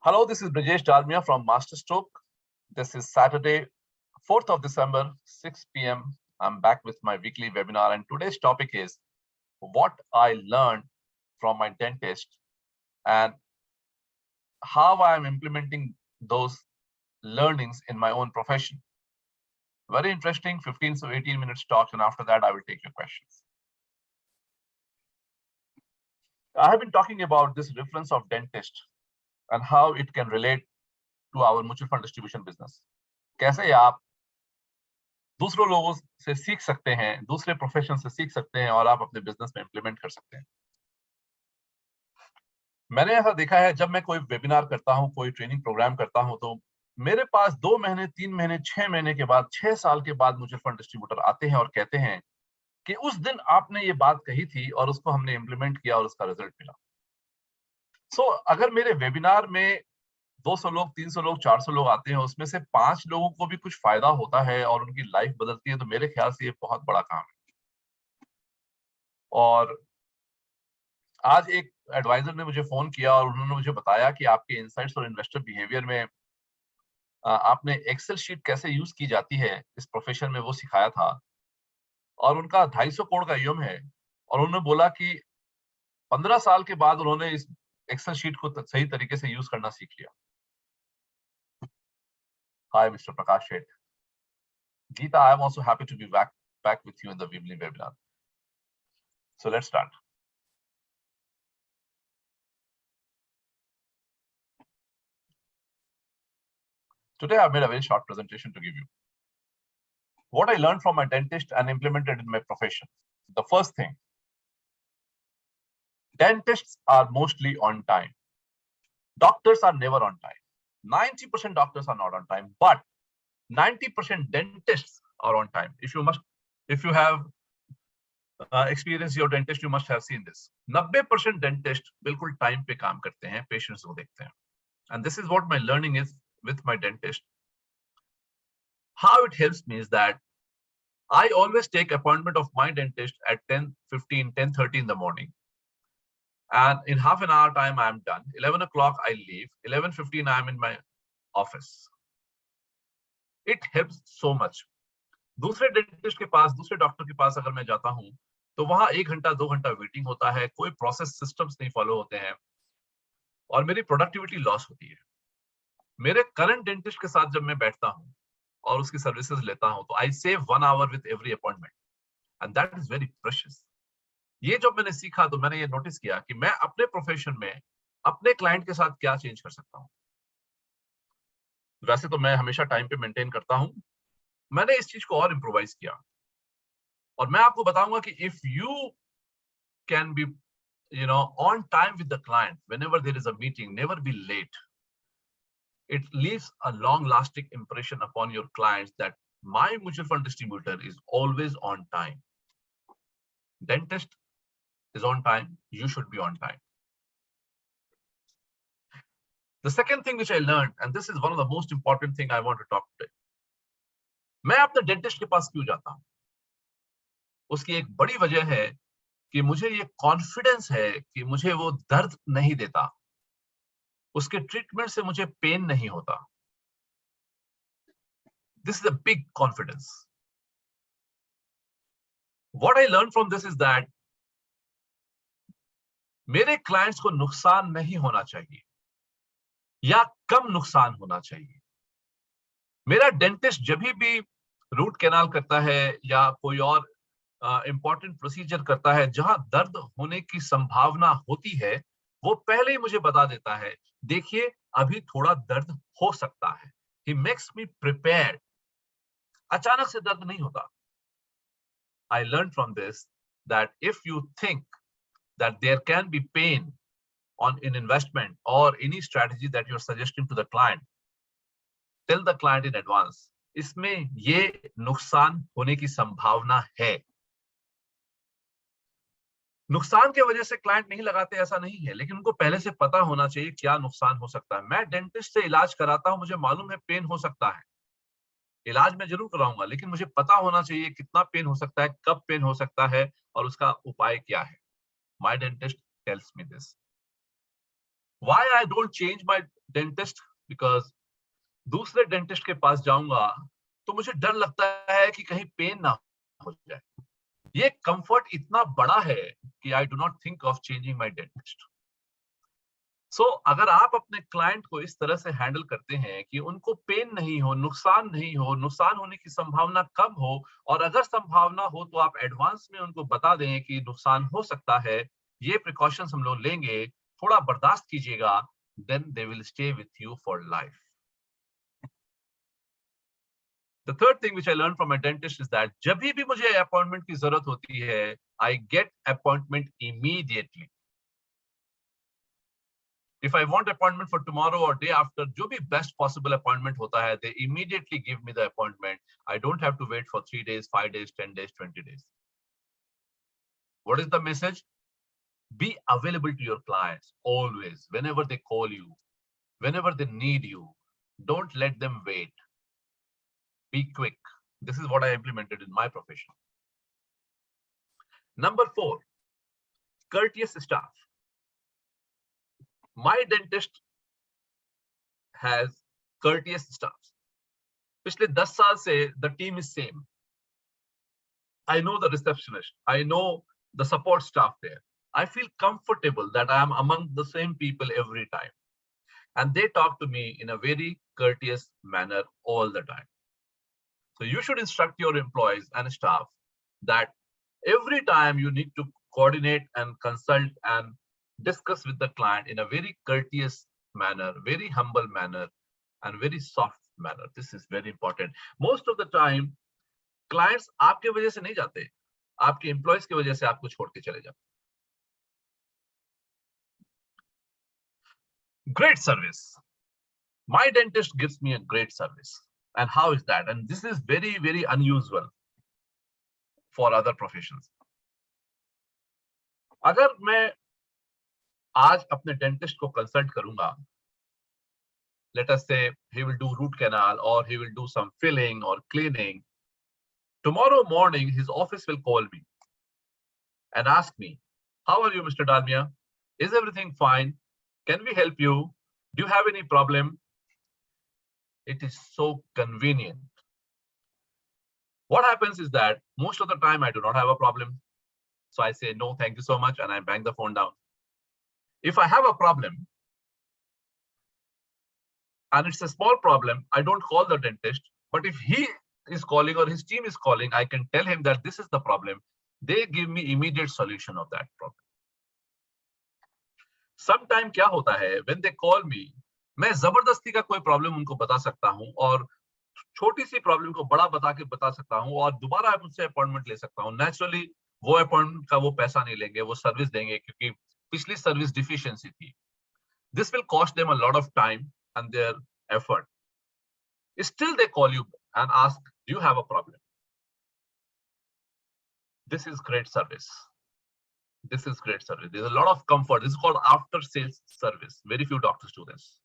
Hello, this is Brijesh Dalmia from Masterstroke. This is Saturday, 4th of December, 6 p.m. I'm back with my weekly webinar, and today's topic is what I learned from my dentist and how I am implementing those learnings in my own profession. Very interesting, 15 to 18 minutes talk, and after that, I will take your questions. I have been talking about this reference of dentist and how it can relate to our mutual fund distribution business. कैसे आप दूसरों लोगों से सीख सकते हैं, दूसरे profession से सीख सकते हैं और आप अपने बिजनेस में इंप्लीमेंट कर सकते हैं। मैंने ऐसा देखा है, जब मैं कोई वेबिनार करता हूं, कोई ट्रेनिंग प्रोग्राम करता हूं, तो मेरे पास 2 महीने, 3 महीने, 6 महीने के बाद, 6 साल के बाद म्यूचुअल फंड डिस्ट्रीब्यूटर आते हैं और कहते हैं कि उस दिन आपने ये बात कही थी और उसको हमने इंप्लीमेंट किया और उसका रिजल्ट मिला। अगर मेरे वेबिनार में 200 लोग, 300 लोग, 400 लोग आते हैं, उसमें से 5 लोगों को भी कुछ फायदा होता है और उनकी लाइफ बदलती है, तो मेरे ख्याल से ये बहुत बड़ा काम है। और आज एक एडवाइजर ने मुझे फोन किया और उन्होंने मुझे बताया कि आपके इनसाइट्स और इन्वेस्टर बिहेवियर में आपने एक्सेल शीट कैसे यूज की जाती है इस प्रोफेशन में, वो सिखाया था। और उनका 250 करोड़ का ईएम है और उन्होंने बोला कि 15 साल के बाद उन्होंने इस एक्सेल शीट को सही तरीके से यूज करना सीख लिया। हाय mister Prakash Sheth. Geeta, I am also happy to be back with you in the evening webinar. So let's start. Today I've made a very short presentation to give you what I learned from my dentist and implemented in my profession. The first thing, dentists are mostly on time. Doctors are never on time. 90% doctors are not on time, but 90% dentists are on time. If you have experienced your dentist, you must have seen this. 90% dentist बिल्कुल time पे काम करते हैं, patients को देखते हैं. And this is what my learning is with my dentist. How it helps me is that I always take appointment of my dentist at 10:15, 10:30 in the morning. And in half an hour time, I am done. 11 o'clock, I leave. 11:15, I am in my office. It helps so much. दूसरे dentist के पास, दूसरे doctor के पास अगर मैं जाता हूं, तो वहां 1 घंटा 2 घंटा वेटिंग होता है, कोई प्रोसेस सिस्टम्स नहीं फॉलो होते हैं और मेरी प्रोडक्टिविटी लॉस होती है। मेरे करंट डेंटिस्ट के साथ जब मैं बैठता हूं और उसकी सर्विसेज लेता हूं, तो I save 1 hour with every appointment and that is very precious. ये जब मैंने सीखा तो मैंने ये नोटिस किया कि मैं अपने प्रोफेशन में अपने क्लाइंट के साथ क्या चेंज कर सकता हूं। वैसे तो मैं हमेशा टाइम पे मेंटेन करता हूं, मैंने इस चीज को और इम्प्रोवाइज किया और मैं आपको बताऊंगा कि if you can be on time with the client whenever there is a meeting, never be late, it leaves a long lasting impression upon your clients that my mutual fund distributor is always on time. Dentist is on time, you should be on time. The second thing which I learned, and this is one of the most important thing I want to talk today, मैं अपने dentist के पास क्यों जाता हूं? उसकी एक बड़ी वजह है कि मुझे ये कॉन्फिडेंस है कि मुझे वो दर्द नहीं देता, उसके ट्रीटमेंट से मुझे पेन नहीं होता। This is a big confidence. What I learned from this is that मेरे क्लाइंट्स को नुकसान नहीं होना चाहिए या कम नुकसान होना चाहिए। मेरा डेंटिस्ट जब भी रूट कैनाल करता है या कोई और इंपॉर्टेंट प्रोसीजर करता है जहां दर्द होने की संभावना होती है, वो पहले ही मुझे बता देता है, देखिए अभी थोड़ा दर्द हो सकता है। He makes me prepared. अचानक से दर्द नहीं होता। I learned from this that if you think that there can be pain on an investment or any strategy that you're suggesting to the client, tell the client in advance, इसमें ये नुकसान होने की संभावना है। नुकसान की वजह से क्लाइंट नहीं लगाते ऐसा नहीं है, लेकिन उनको पहले से पता होना चाहिए क्या नुकसान हो सकता है। मैं डेंटिस्ट से इलाज कराता हूं, मुझे मालूम है पेन हो सकता है, इलाज मैं जरूर कराऊंगा, लेकिन मुझे पता होना चाहिए कितना पेन हो सकता है, कब पेन हो सकता है और उसका उपाय क्या है। My dentist tells me this. Why I don't change my dentist? Because दूसरे डेंटिस्ट के पास जाऊंगा तो मुझे डर लगता है कि कहीं पेन ना हो जाए. ये कंफर्ट इतना बड़ा है कि I do not think of changing my dentist. सो अगर आप अपने क्लाइंट को इस तरह से हैंडल करते हैं कि उनको पेन नहीं हो, नुकसान होने की संभावना कम हो, और अगर संभावना हो तो आप एडवांस में उनको बता दें कि नुकसान हो सकता है, ये प्रिकॉशंस हम लोग लेंगे, थोड़ा बर्दाश्त कीजिएगा, then they will stay with you for life. The third thing which I learned from my dentist is that जब भी मुझे अपॉइंटमेंट की जरूरत होती है, I get appointment immediately. If I want appointment for tomorrow or day after, जो भी best possible appointment होता है, they immediately give me the appointment. I don't have to wait for 3 days, 5 days, 10 days, 20 days. What is the message? Be available to your clients always, whenever they call you, whenever they need you. Don't let them wait. Be quick. This is what I implemented in my profession. Number 4, courteous staff. My dentist has courteous staff. पिछले 10 साल से the team is same. I know the receptionist. I know the support staff there. I feel comfortable that I am among the same people every time. And they talk to me in a very courteous manner all the time. So you should instruct your employees and staff that every time you need to coordinate and consult and discuss with the client in a very courteous manner, very humble manner, and very soft manner. This is very important. Most of the time, clients आपके वजह से नहीं जाते, आपके employees की वजह से आपको छोड़ के चले जाते. Great service. My dentist gives me a great service. And how is that? And this is very, very unusual for other professions. अगर मैं आज अपने डेंटिस्ट को कंसल्ट करूंगा, let us say he will do root canal or he will do some filling or cleaning. Tomorrow morning, his office will call me and ask me, how are you, Mr. Dalmia? Is everything fine? Can we help you? Do you have any problem? It is so convenient. What happens is that most of the time I do not have a problem. So I say, no, thank you so much. And I bang the phone down. If I have a problem and it's a small problem, I don't call the dentist. But if he is calling or his team is calling, I can tell him that this is the problem. They give me immediate solution of that problem. Sometime क्या होता है, when they call me, मैं जबरदस्ती का कोई problem उनको बता सकता हूं और छोटी सी प्रॉब्लम को बड़ा बता सकता हूं और दोबारा मुझसे अपॉइंटमेंट ले सकता हूं. नेचुरली वो अपॉइंटमेंट का वो पैसा नहीं लेंगे, वो सर्विस देंगे क्योंकि पिछली सर्विस डिफिशिएंसी थी. This will cost them a lot of time and their effort. Still they call you and ask, do you have a problem? This is great service. This is great service. There's a lot of comfort. This is called after sales service. Very few doctors do this.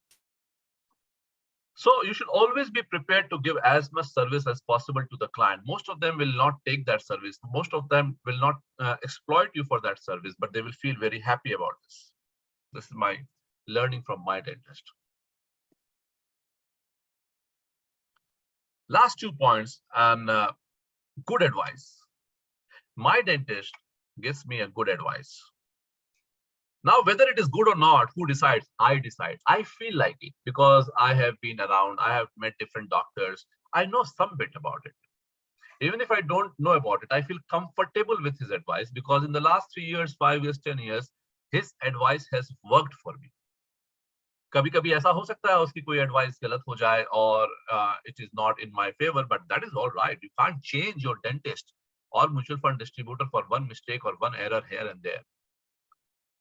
So you should always be prepared to give as much service as possible to the client. Most of them will not take that service. Most of them will not exploit you for that service, but they will feel very happy about this. This is my learning from my dentist. Last 2 points and good advice. My dentist gives me a good advice. Now, whether it is good or not, who decides? I decide. I feel like it because I have been around. I have met different doctors. I know some bit about it. Even if I don't know about it, I feel comfortable with his advice because in the last 3 years, 5 years, 10 years, his advice has worked for me. कभी कभी ऐसा हो सकता है उसकी कोई advice गलत हो जाए और it is not in my favor, but that is all right. You can't change your dentist or mutual fund distributor for one mistake or one error here and there.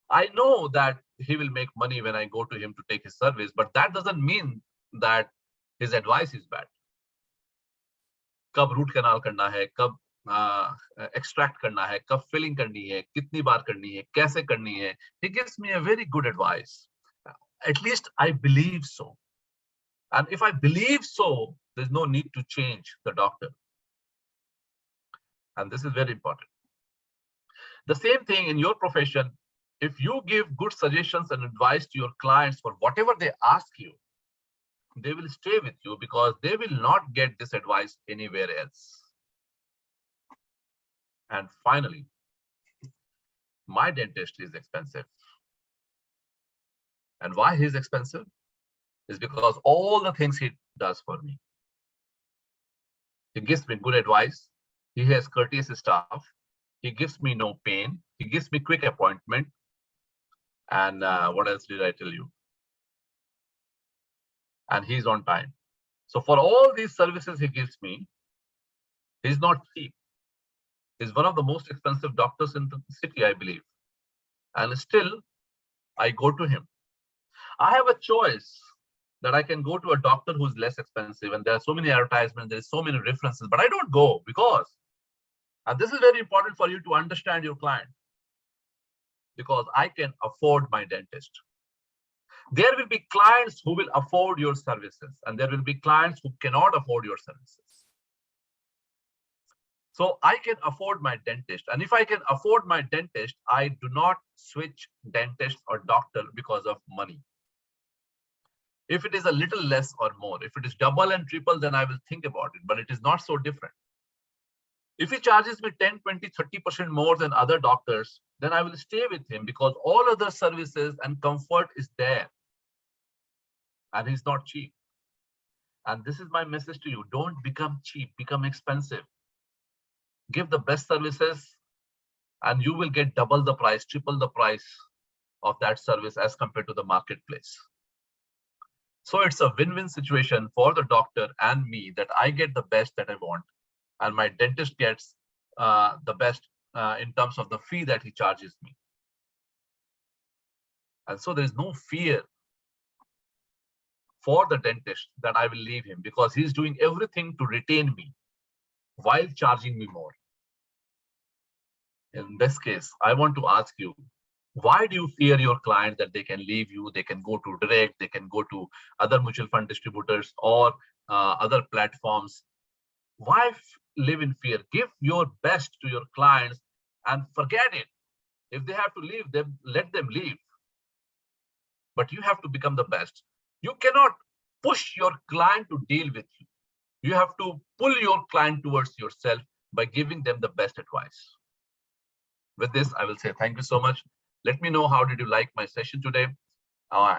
I know that he will make money when I go to him to take his service, but that doesn't mean that his advice is bad. कब root canal करना है, कब extract करना है, कब filling करनी है, कितनी बार करनी है, कैसे करनी है. He gives me a very good advice. At least I believe so. And if I believe so, there's no need to change the doctor. And this is very important. The same thing in your profession. If you give good suggestions and advice to your clients for whatever they ask you, they will stay with you because they will not get this advice anywhere else. And finally, my dentist is expensive. And why he's expensive is because all the things he does for me. He gives me good advice. He has courteous staff. He gives me no pain. He gives me quick appointment. And what else did I tell you? And he's on time. So for all these services he gives me, he's not cheap. He's one of the most expensive doctors in the city, I believe. And still, I go to him. I have a choice that I can go to a doctor who's less expensive, and there are so many advertisements, there's so many references, but I don't go because, and this is very important for you to understand your client, because I can afford my dentist. There will be clients who will afford your services, and there will be clients who cannot afford your services. So I can afford my dentist. And if I can afford my dentist, I do not switch dentist or doctor because of money. If it is a little less or more, if it is double and triple, then I will think about it, but it is not so different. If he charges me 10, 20, 30% more than other doctors, then I will stay with him because all other services and comfort is there. And he's not cheap. And this is my message to you. Don't become cheap, become expensive. Give the best services and you will get double the price, triple the price of that service as compared to the marketplace. So it's a win-win situation for the doctor and me that I get the best that I want and my dentist gets the best in terms of the fee that he charges me. And so there is no fear for the dentist that I will leave him because he's doing everything to retain me while charging me more. In this case, I want to ask you, why do you fear your client that they can leave you, they can go to direct, they can go to other mutual fund distributors or other platforms? Why live in fear? Give your best to your clients and forget it. If they have to leave them, let them leave. But you have to become the best. You cannot push your client to deal with you. You have to pull your client towards yourself by giving them the best advice. With this, I will say thank you so much. Let me know how did you like my session today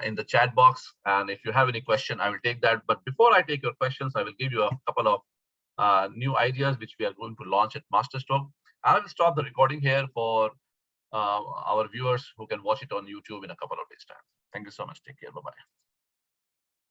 in the chat box. And if you have any question, I will take that. But before I take your questions, I will give you a couple of new ideas which we are going to launch at Masterstroke. I will stop the recording here for our viewers who can watch it on YouTube in a couple of days' time. Thank you so much. Take care. Bye-bye.